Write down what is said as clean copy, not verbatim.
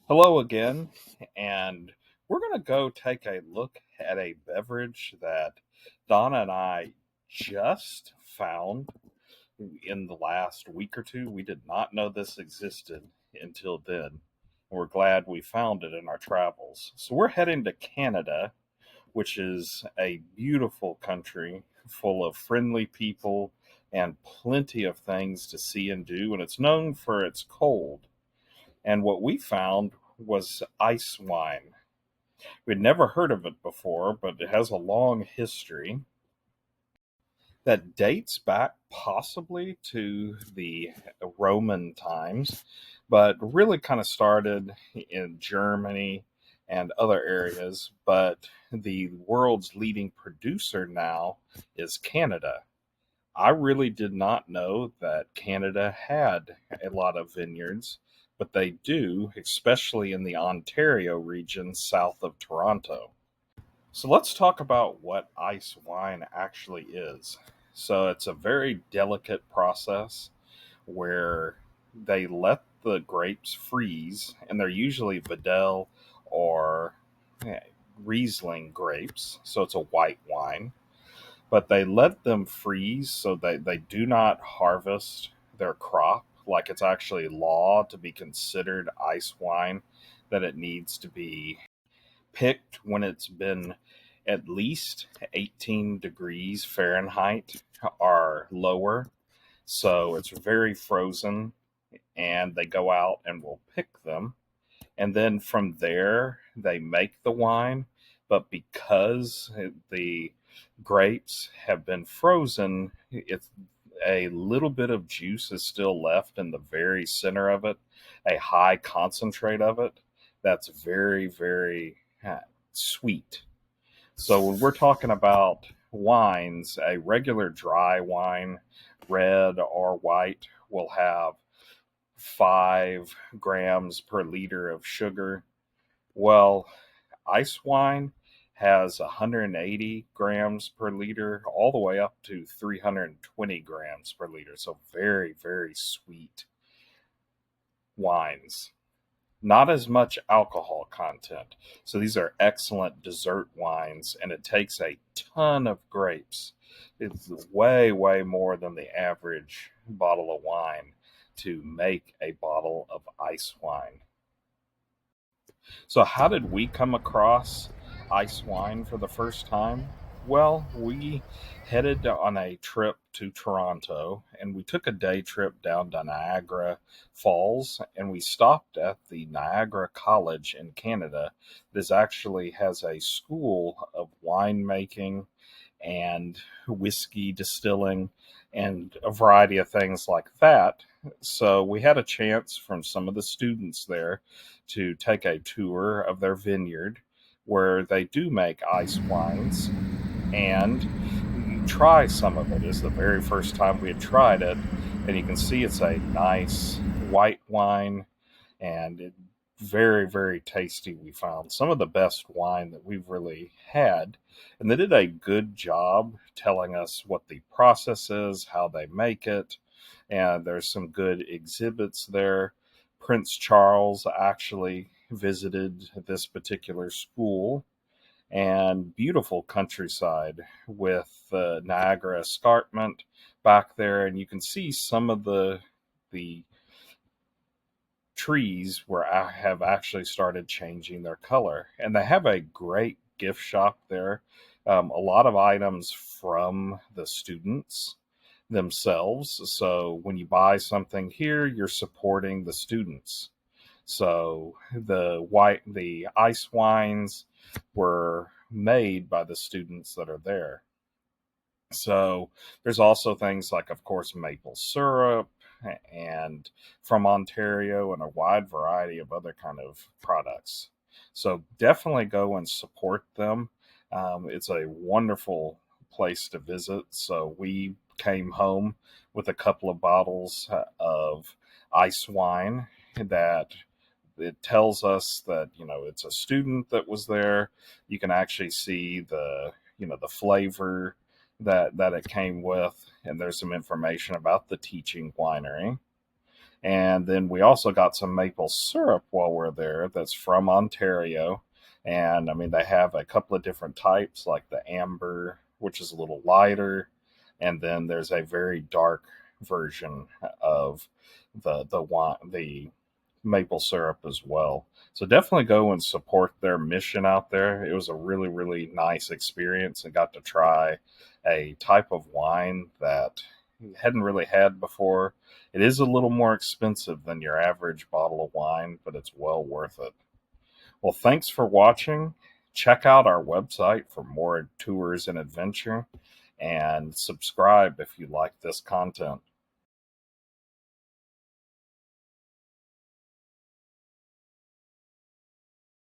Hello again, and we're going to go take a look at a beverage that Donna and I just found in the last week or two. We did not know this existed until then. We're glad we found it in our travels. So we're heading to Canada, which is a beautiful country full of friendly people and plenty of things to see and do, and it's known for its cold. And what we found was ice wine. We'd never heard of it before, but it has a long history that dates back possibly to the Roman times, but really kind of started in Germany and other areas. But the world's leading producer now is Canada. I really did not know that Canada had a lot of vineyards, but they do, especially in the Ontario region south of Toronto. So let's talk about what ice wine actually is. So it's a very delicate process where they let the grapes freeze, and they're usually Vidal or eh, Riesling grapes, so it's a white wine, but they let them freeze so they do not harvest their crop. Like it's actually law to be considered ice wine, that it needs to be picked when it's been at least 18 degrees Fahrenheit or lower. So it's very frozen, and they go out and will pick them. And then from there, they make the wine. But because the grapes have been frozen, it's a little bit of juice is still left in the very center of it, a high concentrate of it that's very, very sweet. So when we're talking about wines, a regular dry wine, red or white, will have 5 grams per liter of sugar. Well, ice wine has 180 grams per liter, all the way up to 320 grams per liter. So, very, very sweet wines. Not as much alcohol content. So, these are excellent dessert wines, and it takes a ton of grapes. It's way, way more than the average bottle of wine to make a bottle of ice wine. So, how did we come across ice wine for the first time? Well, we headed on a trip to Toronto, and we took a day trip down to Niagara Falls, and we stopped at the Niagara College in Canada. This actually has a school of winemaking and whiskey distilling and a variety of things like that. So we had a chance from some of the students there to take a tour of their vineyard where they do make ice wines, and you try some of it. It's the very first time we had tried it, and you can see it's a nice white wine, and it very, very tasty. We found some of the best wine that we've really had, and they did a good job telling us what the process is, how they make it, and there's some good exhibits there. Prince Charles actually visited this particular school, and beautiful countryside with the Niagara escarpment back there, and you can see some of the trees where I have actually started changing their color. And they have a great gift shop there. A lot of items from the students themselves. So when you buy something here, you're supporting the students. So the ice wines were made by the students that are there. So there's also things like, of course, maple syrup and from Ontario, and a wide variety of other kind of products. So definitely go and support them. It's a wonderful place to visit. So we came home with a couple of bottles of ice wine that it tells us that it's a student that was there. You can actually see the flavor that it came with, and there's some information about the teaching winery. And then we also got some maple syrup while we're there that's from Ontario. And I mean, they have a couple of different types, like the amber, which is a little lighter. And then there's a very dark version of the wine, the maple syrup as well. So definitely go and support their mission out there. It was a really, really nice experience and got to try a type of wine that hadn't really had before. It is a little more expensive than your average bottle of wine, but it's well worth it. Well, thanks for watching. Check out our website for more tours and adventure, and subscribe if you like this content.